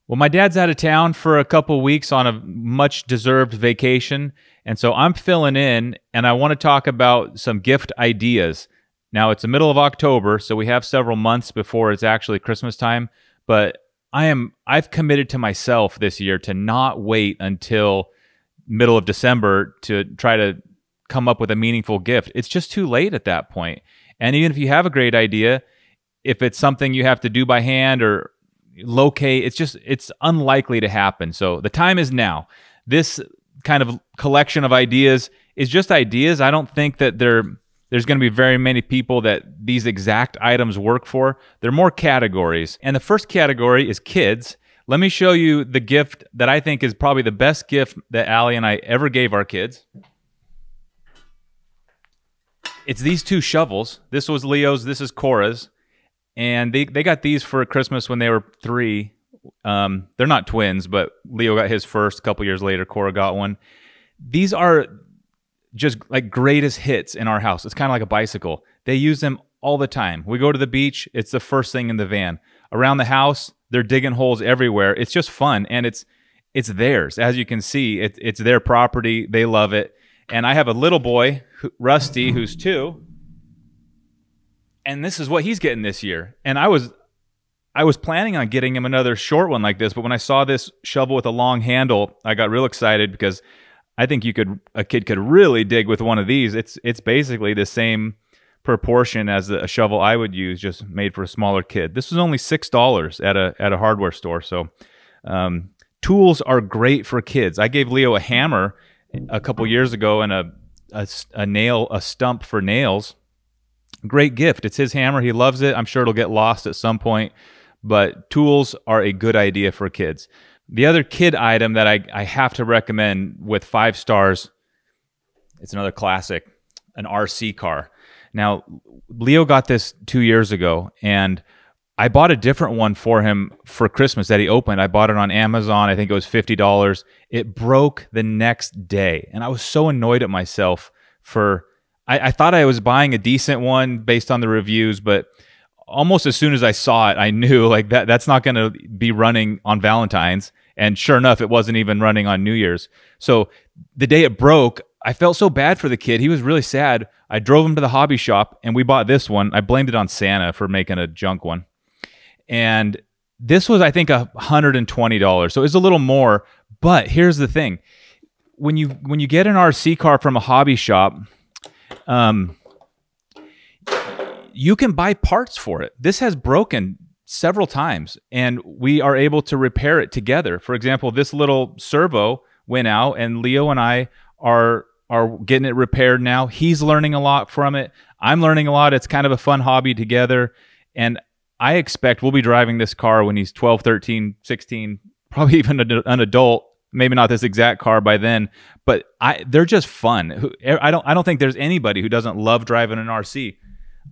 Well, my dad's out of town for a couple weeks on a much deserved vacation. And so I'm filling in and I want to talk about some gift ideas. Now, it's the middle of October, so we have several months before it's actually Christmas time, but I've committed to myself this year to not wait until middle of December to try to come up with a meaningful gift. It's just too late at that point. And even if you have a great idea, if it's something you have to do by hand or locate, it's unlikely to happen. So the time is now. This kind of collection of ideas is just ideas. I don't think that there's going to be very many people that these exact items work for. There are more categories. And the first category is kids. Let me show you the gift that I think is probably the best gift that Allie and I ever gave our kids. It's these two shovels. This was Leo's, this is Cora's. And they got these for Christmas when they were 3. They're not twins, but Leo got his first. A couple years later, Cora got one. These are just like greatest hits in our house. It's kind of like a bicycle. They use them all the time. We go to the beach, it's the first thing in the van. Around the house, they're digging holes everywhere. It's just fun, and it's theirs. As you can see, it's their property. They love it. And I have a little boy, Rusty, who's 2, and this is what he's getting this year. And I was planning on getting him another short one like this, but when I saw this shovel with a long handle, I got real excited because I think a kid could really dig with one of these. It's basically the same proportion as a shovel I would use, just made for a smaller kid. This was only $6 at a hardware store. So tools are great for kids. I gave Leo a hammer a couple years ago and a stump for nails. Great gift. It's his hammer. He loves it. I'm sure it'll get lost at some point, but tools are a good idea for kids. The other kid item that I have to recommend with 5 stars, it's another classic, an RC car. Now, Leo got this 2 years ago, and I bought a different one for him for Christmas that he opened. I bought it on Amazon. I think it was $50. It broke the next day, and I was so annoyed at myself for... I thought I was buying a decent one based on the reviews, but almost as soon as I saw it, I knew like that's not going to be running on Valentine's. And sure enough, it wasn't even running on New Year's. So the day it broke, I felt so bad for the kid. He was really sad. I drove him to the hobby shop and we bought this one. I blamed it on Santa for making a junk one. And this was, I think, $120. So it was a little more. But here's the thing. When you get an RC car from a hobby shop, you can buy parts for it. This has broken several times, and we are able to repair it together. For example, this little servo went out, and Leo and I are getting it repaired now. He's learning a lot from it. I'm learning a lot. It's kind of a fun hobby together, and I expect we'll be driving this car when he's 12, 13, 16, probably even an adult. Maybe not this exact car by then, but they're just fun. I don't think there's anybody who doesn't love driving an RC.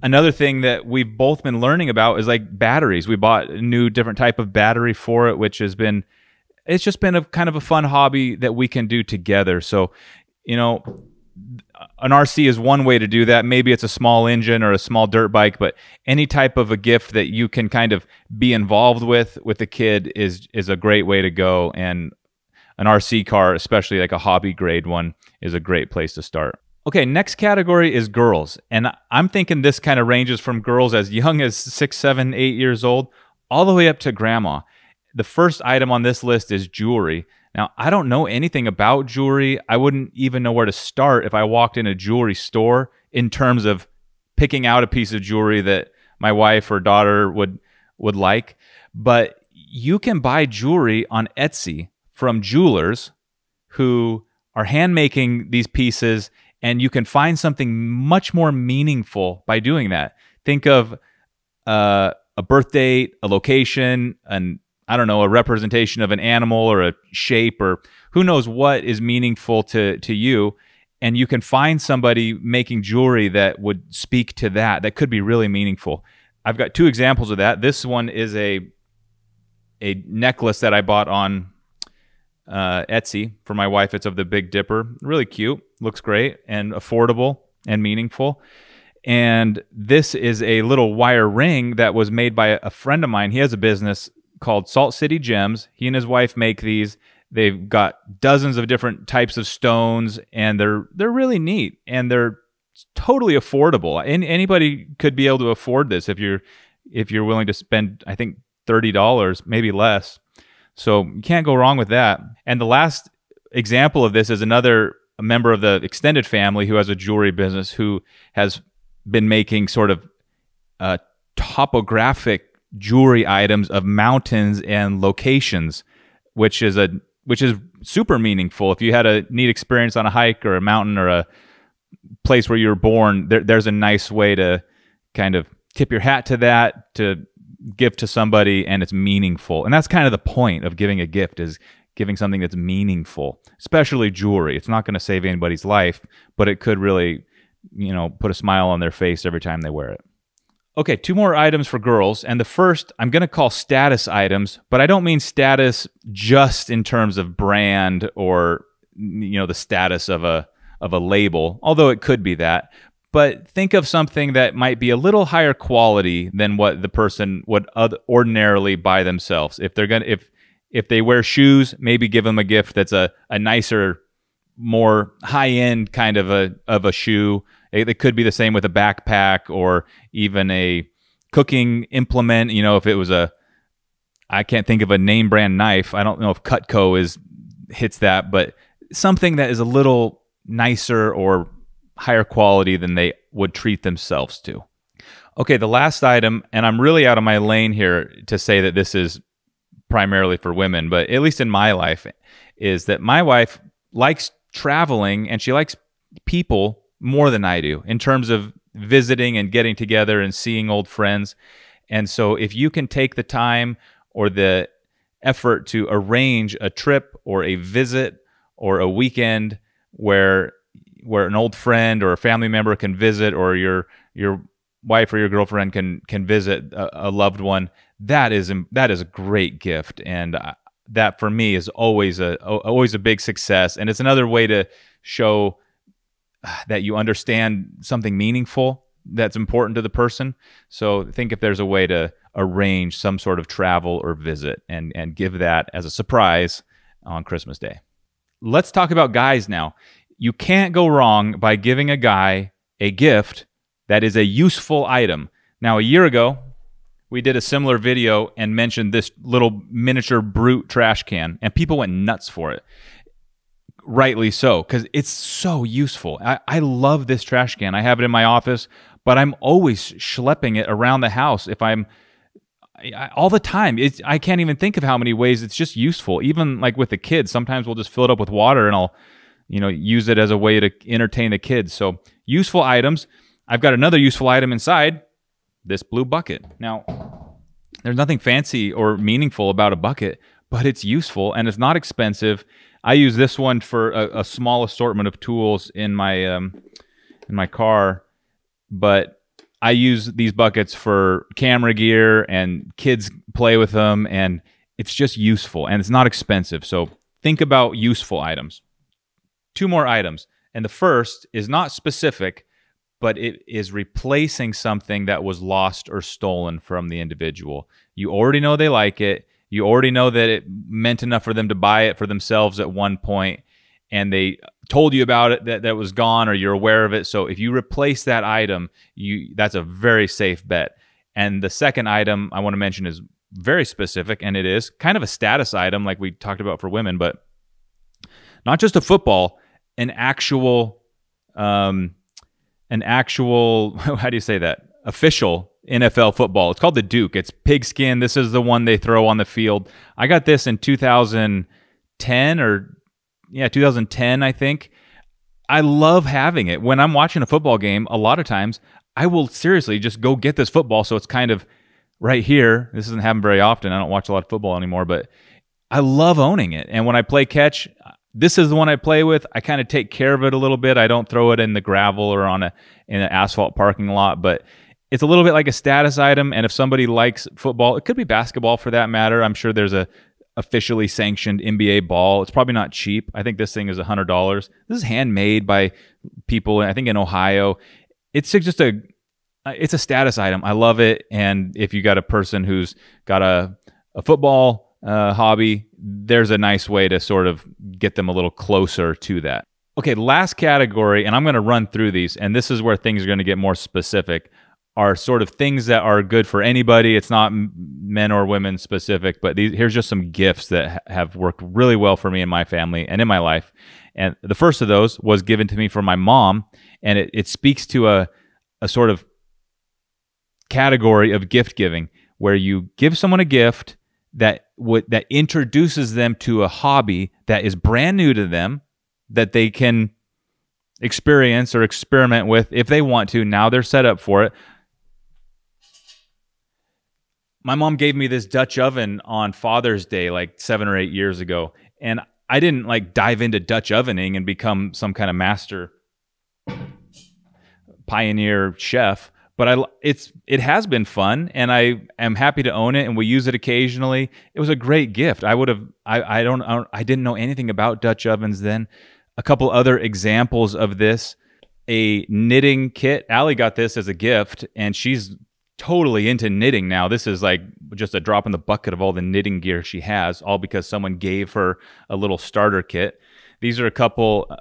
Another thing that we've both been learning about is like batteries. We bought a new different type of battery for it, which has been, it's just been a kind of a fun hobby that we can do together. So, you know, an RC is one way to do that. Maybe it's a small engine or a small dirt bike, but any type of a gift that you can kind of be involved with the kid is a great way to go. And an RC car, especially like a hobby grade one, is a great place to start. Okay, next category is girls. And I'm thinking this kind of ranges from girls as young as 6, 7, 8 years old, all the way up to grandma. The first item on this list is jewelry. Now, I don't know anything about jewelry. I wouldn't even know where to start if I walked in a jewelry store in terms of picking out a piece of jewelry that my wife or daughter would like. But you can buy jewelry on Etsy from jewelers who are hand making these pieces, and you can find something much more meaningful by doing that. Think of a birth date, a location, I don't know, a representation of an animal or a shape, or who knows what is meaningful to you. And you can find somebody making jewelry that would speak to that could be really meaningful. I've got 2 examples of that. This one is a necklace that I bought on Etsy for my wife. It's of the Big Dipper. Really cute, looks great, and affordable and meaningful. And this is a little wire ring that was made by a friend of mine. He has a business called Salt City Gems. He and his wife make these. They've got dozens of different types of stones, and they're really neat, and they're totally affordable. And anybody could be able to afford this if you're willing to spend, I think, $30, maybe less. So you can't go wrong with that. And the last example of this is a member of the extended family who has a jewelry business, who has been making sort of topographic jewelry items of mountains and locations, which is super meaningful. If you had a neat experience on a hike or a mountain or a place where you were born, there's a nice way to kind of tip your hat to that, to give to somebody, and it's meaningful. And that's kind of the point of giving a gift, is giving something that's meaningful, especially jewelry. It's not going to save anybody's life, but it could really, put a smile on their face every time they wear it. Okay, 2 more items for girls, and the first I'm going to call status items, but I don't mean status just in terms of brand or the status of a label, although it could be that. But think of something that might be a little higher quality than what the person would ordinarily buy themselves. If they wear shoes, maybe give them a gift that's a nicer, more high-end kind of a shoe. It could be the same with a backpack or even a cooking implement. If it was I can't think of a name brand knife. I don't know if Cutco hits that, but something that is a little nicer or higher quality than they would treat themselves to. Okay, the last item, and I'm really out of my lane here to say that this is primarily for women, but at least in my life, is that my wife likes traveling and she likes people more than I do in terms of visiting and getting together and seeing old friends. And so if you can take the time or the effort to arrange a trip or a visit or a weekend where an old friend or a family member can visit, or your wife or your girlfriend can visit a loved one, that is a great gift. And that for me is always a big success. And it's another way to show that you understand something meaningful that's important to the person. So think if there's a way to arrange some sort of travel or visit and give that as a surprise on Christmas Day. Let's talk about guys now. You can't go wrong by giving a guy a gift that is a useful item. Now, a year ago, we did a similar video and mentioned this little miniature Brute trash can, and people went nuts for it. Rightly so, because it's so useful. I love this trash can. I have it in my office, but I'm always schlepping it around the house. All the time. I can't even think of how many ways it's just useful. Even like with the kids, sometimes we'll just fill it up with water and I'll use it as a way to entertain the kids. So useful items. I've got another useful item inside, this blue bucket. Now, there's nothing fancy or meaningful about a bucket, but it's useful and it's not expensive. I use this one for a small assortment of tools in my car, but I use these buckets for camera gear and kids play with them, and it's just useful and it's not expensive. So think about useful items. 2 more items, and the first is not specific, but it is replacing something that was lost or stolen from the individual. You already know they like it. You already know that it meant enough for them to buy it for themselves at one point, and they told you about it that was gone, or you're aware of it. So if you replace that item, that's a very safe bet. And the second item I want to mention is very specific, and it is kind of a status item like we talked about for women, but not just a football, an actual how do you say that? Official NFL football. It's called the Duke. It's pigskin. This is the one they throw on the field. I got this in 2010 2010, I think. I love having it. When I'm watching a football game, a lot of times I will seriously just go get this football. So it's kind of right here. This doesn't happen very often. I don't watch a lot of football anymore, but I love owning it. And when I play catch, this is the one I play with. I kind of take care of it a little bit. I don't throw it in the gravel or in an asphalt parking lot, but it's a little bit like a status item. And if somebody likes football, it could be basketball for that matter. I'm sure there's a officially sanctioned NBA ball. It's probably not cheap. I think this thing is $100. This is handmade by people, I think in Ohio. It's just it's a status item. I love it. And if you got a person who's got a a football hobby, there's a nice way to sort of get them a little closer to that. Okay, last category, and I'm going to run through these, and this is where things are going to get more specific, are sort of things that are good for anybody. It's not men or women specific, but here's just some gifts that have worked really well for me and my family and in my life. And the first of those was given to me from my mom, and it speaks to a sort of category of gift giving where you give someone a gift that introduces them to a hobby that is brand new to them, that they can experience or experiment with if they want to. Now they're set up for it. My mom gave me this Dutch oven on Father's Day like 7 or 8 years ago, and I didn't like dive into Dutch ovening and become some kind of master pioneer chef, but it has been fun, and I am happy to own it, and we use it occasionally. It was a great gift. I didn't know anything about Dutch ovens then. A couple other examples of this: a knitting kit. Allie got this as a gift, and she's totally into knitting now. This is like just a drop in the bucket of all the knitting gear she has, all because someone gave her a little starter kit. These are a couple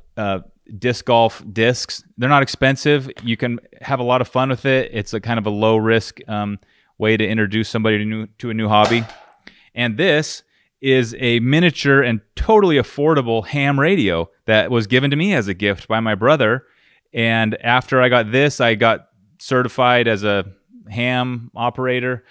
disc golf discs. They're not expensive. You can have a lot of fun with it. It's a kind of a low risk way to introduce somebody to a new hobby. And this is a miniature and totally affordable ham radio that was given to me as a gift by my brother. And after I got this, I got certified as a ham operator.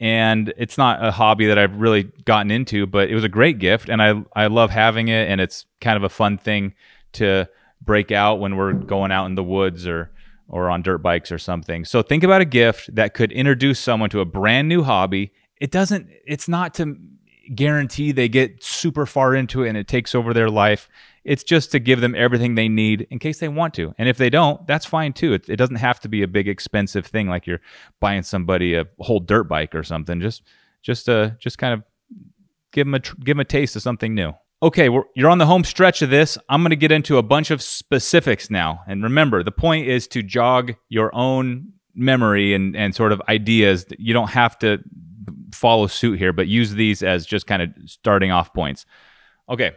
And it's not a hobby that I've really gotten into, but it was a great gift, and I love having it, and it's kind of a fun thing to break out when we're going out in the woods or on dirt bikes or something. So think about a gift that could introduce someone to a brand new hobby. It's not to guarantee they get super far into it and it takes over their life. It's just to give them everything they need in case they want to. And if they don't, that's fine too. It doesn't have to be a big expensive thing like you're buying somebody a whole dirt bike or something. Just kind of give them a taste of something new. Okay, you're on the home stretch of this. I'm going to get into a bunch of specifics now. And remember, the point is to jog your own memory and sort of ideas. You don't have to follow suit here, but use these as just kind of starting off points. Okay.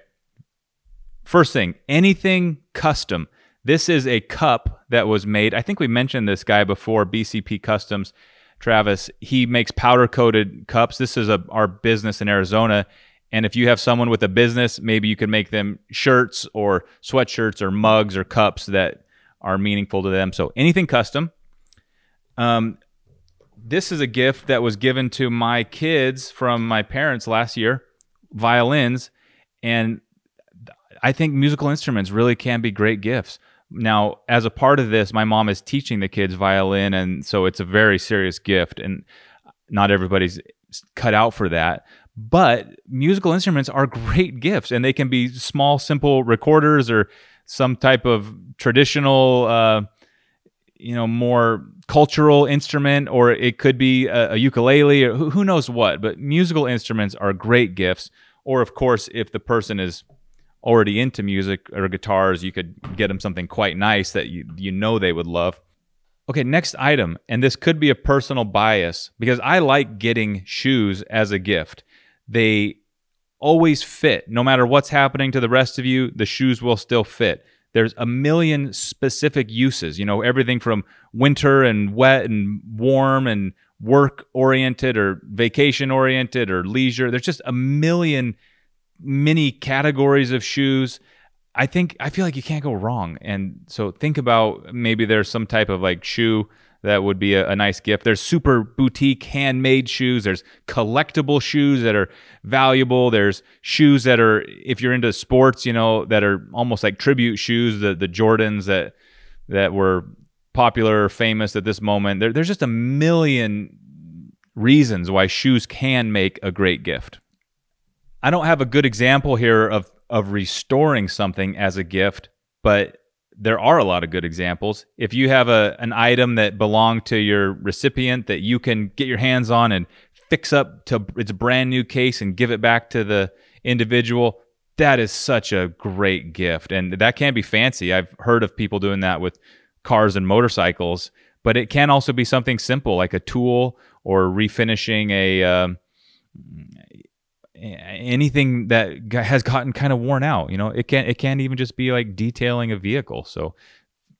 First thing, anything custom. This is a cup that was made. I think we mentioned this guy before, BCP Customs, Travis. He makes powder-coated cups. This is our business in Arizona. And if you have someone with a business, maybe you can make them shirts or sweatshirts or mugs or cups that are meaningful to them. So anything custom. This is a gift that was given to my kids from my parents last year, violins. And I think musical instruments really can be great gifts. Now, as a part of this, my mom is teaching the kids violin, and so it's a very serious gift, and not everybody's cut out for that. But musical instruments are great gifts, and they can be small, simple recorders or some type of traditional, more cultural instrument, or it could be a ukulele, or who knows what. But musical instruments are great gifts. Or, of course, if the person is already into music or guitars, you could get them something quite nice that you know they would love. Okay, next item, and this could be a personal bias because I like getting shoes as a gift. They always fit. No matter what's happening to the rest of you, the shoes will still fit. There's a million specific uses, everything from winter and wet and warm and work-oriented or vacation-oriented or leisure. There's just a million many categories of shoes. I feel like you can't go wrong. And so think about maybe there's some type of like shoe that would be a nice gift. There's super boutique handmade shoes. There's collectible shoes that are valuable. There's shoes that are, if you're into sports, that are almost like tribute shoes, the Jordans that were popular or famous at this moment. There's just a million reasons why shoes can make a great gift. I don't have a good example here of restoring something as a gift, but there are a lot of good examples. If you have an item that belonged to your recipient that you can get your hands on and fix up to its brand new case and give it back to the individual, that is such a great gift. And that can be fancy. I've heard of people doing that with cars and motorcycles, but it can also be something simple like a tool or refinishing anything that has gotten kind of worn out. You know, it can't even just be like detailing a vehicle. So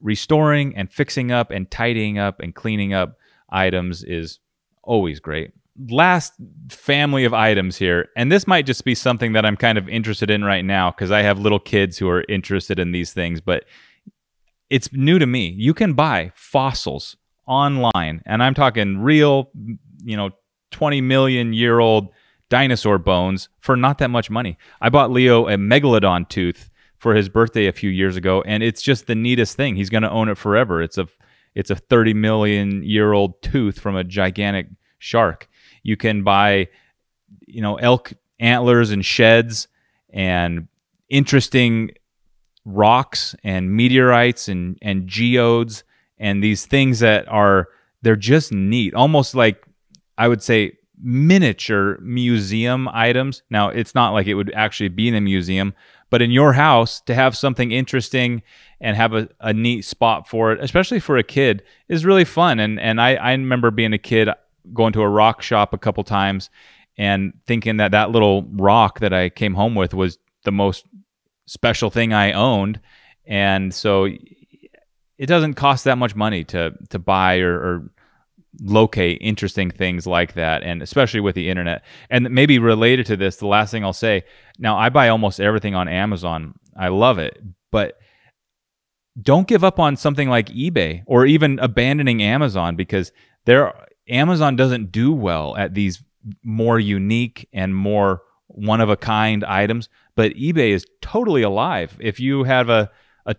restoring and fixing up and tidying up and cleaning up items is always great. Last family of items here, and this might just be something that I'm kind of interested in right now because I have little kids who are interested in these things, but it's new to me. You can buy fossils online, and I'm talking real, 20 million year old dinosaur bones for not that much money. I bought Leo a megalodon tooth for his birthday a few years ago, and it's just the neatest thing. He's going to own it forever. It's a 30 million year old tooth from a gigantic shark. You can buy, elk antlers and sheds and interesting rocks and meteorites and geodes and these things they're just neat, almost like, I would say, miniature museum items. Now, it's not like it would actually be in a museum, but in your house, to have something interesting and have a neat spot for it, especially for a kid, is really fun. And I remember being a kid going to a rock shop a couple times and thinking that little rock that I came home with was the most special thing I owned. And so it doesn't cost that much money to buy or locate interesting things like that, and especially with the internet. And maybe related to this, the last thing I'll say, now I buy almost everything on Amazon. I love it, but don't give up on something like eBay or even abandoning Amazon, because Amazon doesn't do well at these more unique and more one-of-a-kind items, but eBay is totally alive. If you have a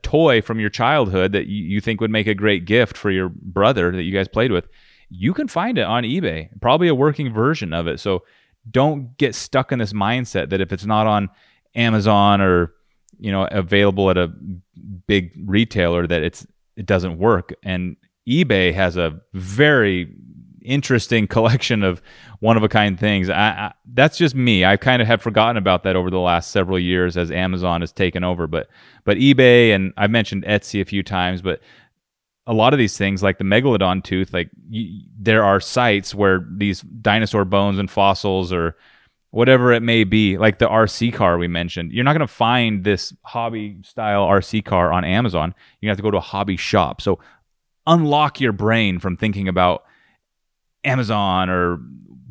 toy from your childhood that you think would make a great gift for your brother that you guys played with, you can find it on eBay, probably a working version of it. So don't get stuck in this mindset that if it's not on Amazon or available at a big retailer that it doesn't work. And eBay has a very interesting collection of one-of-a-kind things. That's just me. I kind of have forgotten about that over the last several years as Amazon has taken over. But eBay, and I've mentioned Etsy a few times, but a lot of these things, like the megalodon tooth, like there are sites where these dinosaur bones and fossils or whatever it may be, like the RC car we mentioned, you're not going to find this hobby-style RC car on Amazon. You have to go to a hobby shop. So unlock your brain from thinking about Amazon or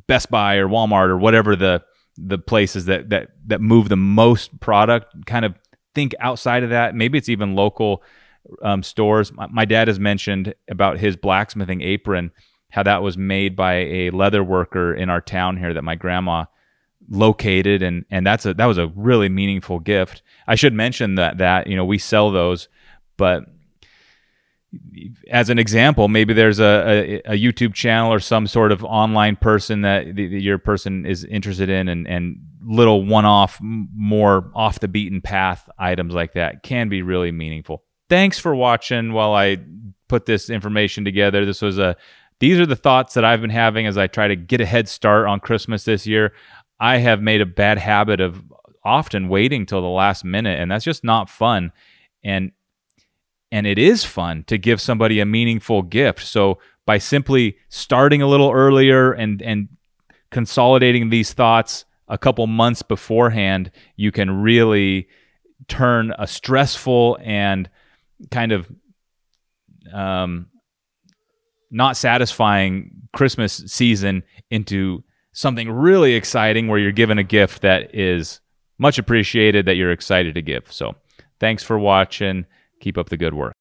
Best Buy or Walmart or whatever the places that move the most product. Kind of think outside of that. Maybe it's even local stores. My dad has mentioned about his blacksmithing apron, how that was made by a leather worker in our town here that my grandma located, and that was a really meaningful gift. I should mention that we sell those, but as an example, maybe there's a YouTube channel or some sort of online person that your person is interested in, and little one-off, more off the beaten path items like that can be really meaningful. Thanks for watching while I put this information together. These are the thoughts that I've been having as I try to get a head start on Christmas this year. I have made a bad habit of often waiting till the last minute, and that's just not fun. And it is fun to give somebody a meaningful gift. So by simply starting a little earlier and consolidating these thoughts a couple months beforehand, you can really turn a stressful and kind of not satisfying Christmas season into something really exciting where you're given a gift that is much appreciated, that you're excited to give. So thanks for watching. Keep up the good work.